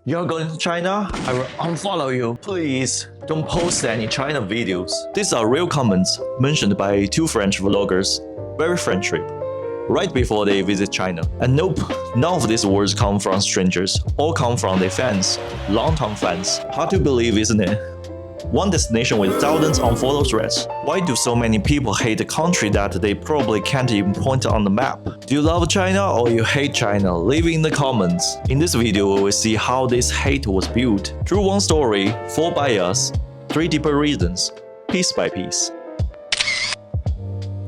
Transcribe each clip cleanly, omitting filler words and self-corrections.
You're going to China? I will unfollow you. Please don't post any China videos. These are real comments mentioned by two French vloggers. Very friendly. Right before they visit China. And nope, none of these words come from strangers. All come from their fans. Long-term fans. Hard to believe, isn't it? One destination with thousands of follow threads. Why do so many people hate a country that they probably can't even point on the map? Do you love China or you hate China? Leave in the comments. In this video, we will see how this hate was built. Through one story, 4 bias, 3 deeper reasons, piece by piece.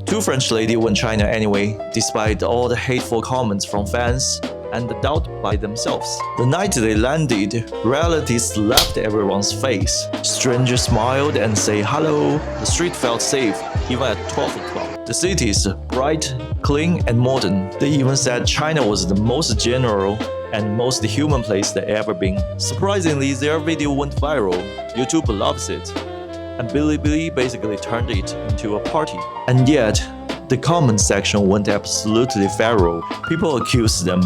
Two French ladies went China anyway, despite all the hateful comments from fans and the doubt by themselves. The night they landed, reality slapped everyone's face. Strangers smiled and say hello. The street felt safe, even at 12 o'clock. The city is bright, clean, and modern. They even said China was the most general and most human place they ever been. Surprisingly, their video went viral. YouTube loves it. And Bilibili basically turned it into a party. And yet, the comment section went absolutely feral. People accused them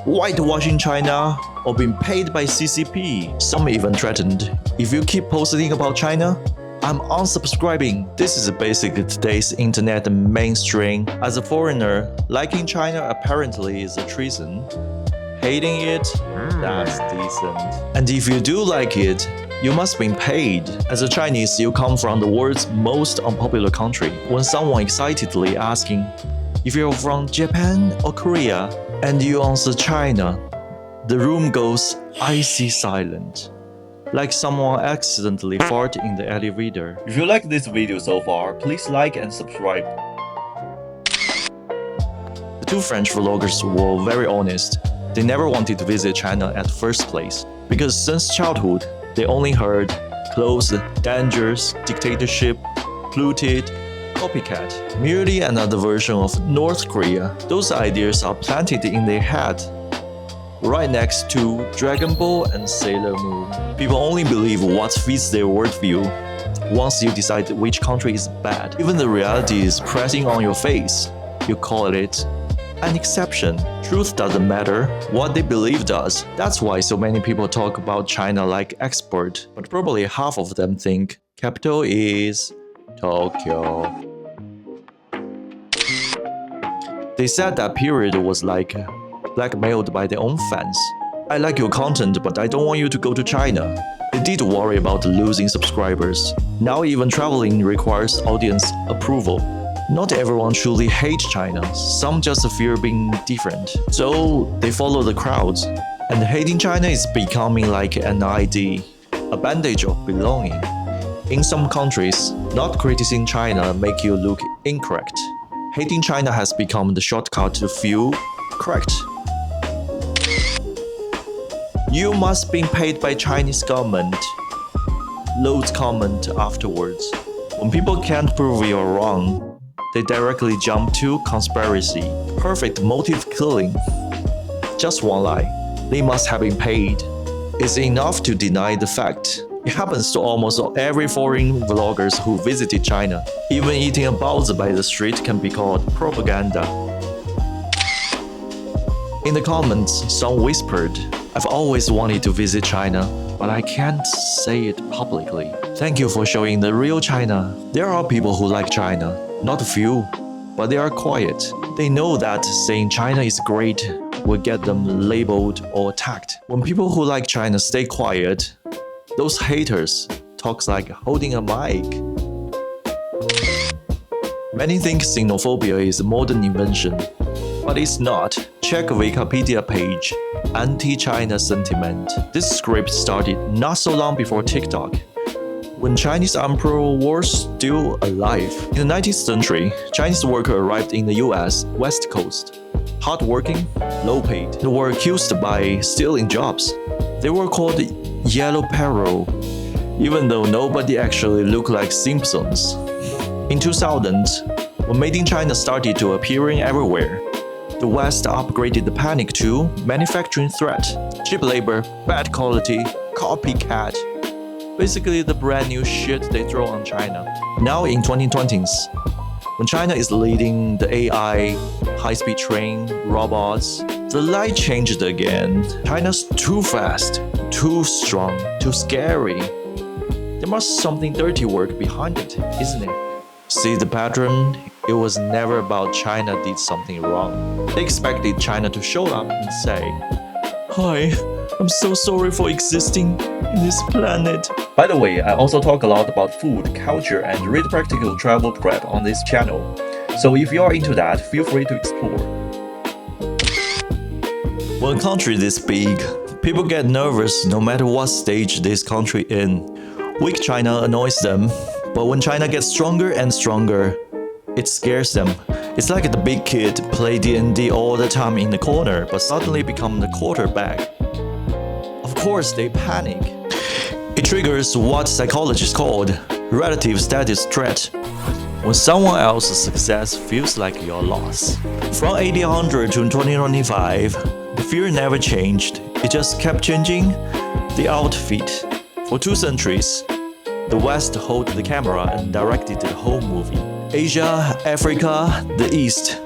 whitewashing China or being paid by CCP. Some even threatened, if you keep posting about China, I'm unsubscribing. This is basically today's internet mainstream. As a foreigner, liking China apparently is a treason. Hating it, that's decent. And if you do like it, you must be paid. As a Chinese, you come from the world's most unpopular country. When someone excitedly asking if you're from Japan or Korea, and you answer China, the room goes icy silent, like someone accidentally farted in the elevator. If you like this video so far, please like and subscribe. The two French vloggers were very honest. They never wanted to visit China at first place, because since childhood, they only heard close, dangerous, dictatorship, polluted, copycat, merely another version of North Korea. Those ideas are planted in their head, right next to Dragon Ball and Sailor Moon. People only believe what fits their worldview. Once you decide which country is bad, even the reality is pressing on your face, you call it an exception. Truth doesn't matter, what they believe does. That's why so many people talk about China like expert, but probably half of them think capital is Tokyo. They said that period was like blackmailed by their own fans. I like your content, but I don't want you to go to China. They did worry about losing subscribers. Now even traveling requires audience approval. Not everyone truly hates China, some just fear being different. So they follow the crowds. And hating China is becoming like an ID, a bandage of belonging. In some countries, not criticizing China make you look incorrect. Hating China has become the shortcut to feel correct. You must be paid by Chinese government. Loads comment afterwards. When people can't prove you're wrong, they directly jump to conspiracy. Perfect motive killing. Just one lie. They must have been paid. It's enough to deny the fact. It happens to almost every foreign vloggers who visited China. Even eating a baozi by the street can be called propaganda. In the comments, some whispered, I've always wanted to visit China, but I can't say it publicly. Thank you for showing the real China. There are people who like China, not a few, but they are quiet. They know that saying China is great will get them labeled or attacked. When people who like China stay quiet, those haters talk like holding a mic. Many think xenophobia is a modern invention, but it's not. Check Wikipedia page, anti-China sentiment. This script started not so long before TikTok, when Chinese emperor was still alive. In the 19th century, Chinese workers arrived in the US West Coast. Hardworking, low-paid. They were accused by stealing jobs. They were called Yellow Peril, even though nobody actually looked like Simpsons. In 2000, when Made in China started to appearing everywhere, the West upgraded the panic to manufacturing threat, cheap labor, bad quality, copycat. Basically the brand new shit they throw on China. Now in 2020s, when China is leading the AI, high-speed train, robots, the light changed again. China's too fast. too strong, too scary. There must something dirty work behind it, isn't it? See the pattern? It was never about China did something wrong. They expected China to show up and say, "Hi, I'm so sorry for existing in this planet." By the way, I also talk a lot about food, culture, and read practical travel prep on this channel. So if you are into that, feel free to explore. When a country this big, people get nervous no matter what stage this country in. Weak China annoys them, but when China gets stronger and stronger, it scares them. It's like the big kid play D&D all the time in the corner, but suddenly become the quarterback. Of course, they panic. It triggers what psychologists call relative status threat. When someone else's success feels like your loss. From 1800 to 2025, the fear never changed. It just kept changing the outfit. For 2 centuries, the West held the camera and directed the whole movie. Asia, Africa, the East.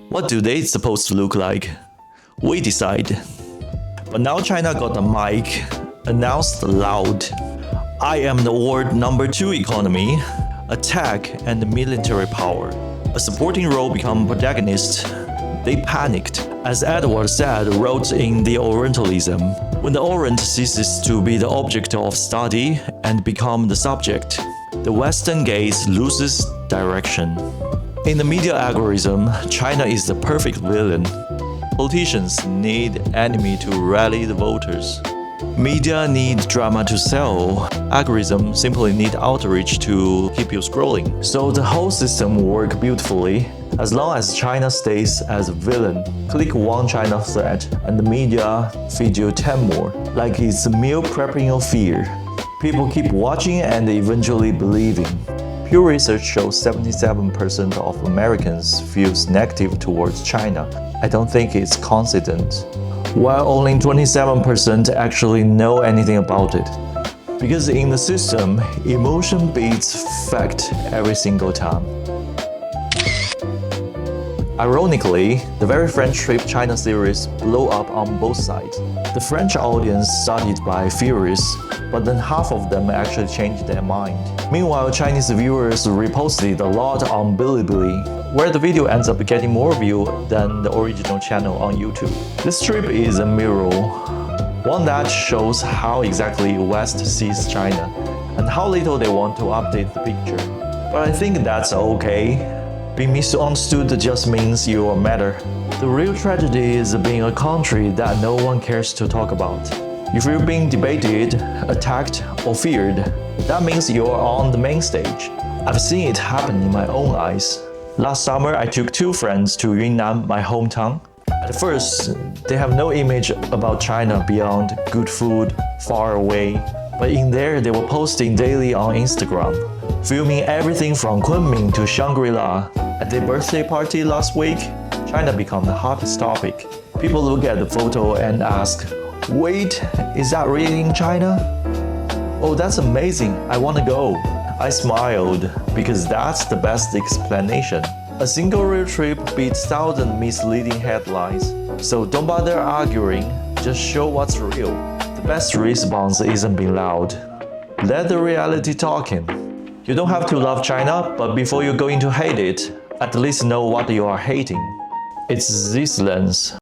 What do they supposed to look like? We decide. But now China got a mic, announced loud, "I am the world #2 economy, a tech and military power." A supporting role become protagonist. They panicked. As Edward Said wrote in The Orientalism, when the Orient ceases to be the object of study and become the subject, the Western gaze loses direction. In the media algorithm, China is the perfect villain. Politicians need enemy to rally the voters. Media need drama to sell. Algorithms simply need outreach to keep you scrolling. So the whole system works beautifully as long as China stays as a villain. Click one China thread and the media feed you 10 more, like it's meal prepping your fear. People keep watching and eventually believing. Pew Research shows 77% of Americans feels negative towards China. I don't think it's coincidence. While only 27% actually know anything about it. Because in the system, emotion beats fact every single time. Ironically, the very French trip China series blew up on both sides. The French audience started by furious, but then half of them actually changed their mind. Meanwhile, Chinese viewers reposted a lot on Bilibili, where the video ends up getting more views than the original channel on YouTube. This trip is a mirror, one that shows how exactly West sees China and how little they want to update the picture. But I think that's okay. Being misunderstood just means you matter. The real tragedy is being a country that no one cares to talk about. If you're being debated, attacked, or feared, that means you're on the main stage. I've seen it happen in my own eyes. Last summer, I took 2 friends to Yunnan, my hometown. At first, they have no image about China beyond good food, far away. But in there, they were posting daily on Instagram, filming everything from Kunming to Shangri-La. At their birthday party last week, China became the hottest topic. People look at the photo and ask, "Wait, is that really in China? Oh, that's amazing, I want to go." I smiled, because that's the best explanation. A single real trip beats 1,000 misleading headlines. So don't bother arguing, just show what's real. The best response isn't being loud. Let the reality talk in. You don't have to love China, but before you're going to hate it, at least know what you are hating. It's this lens.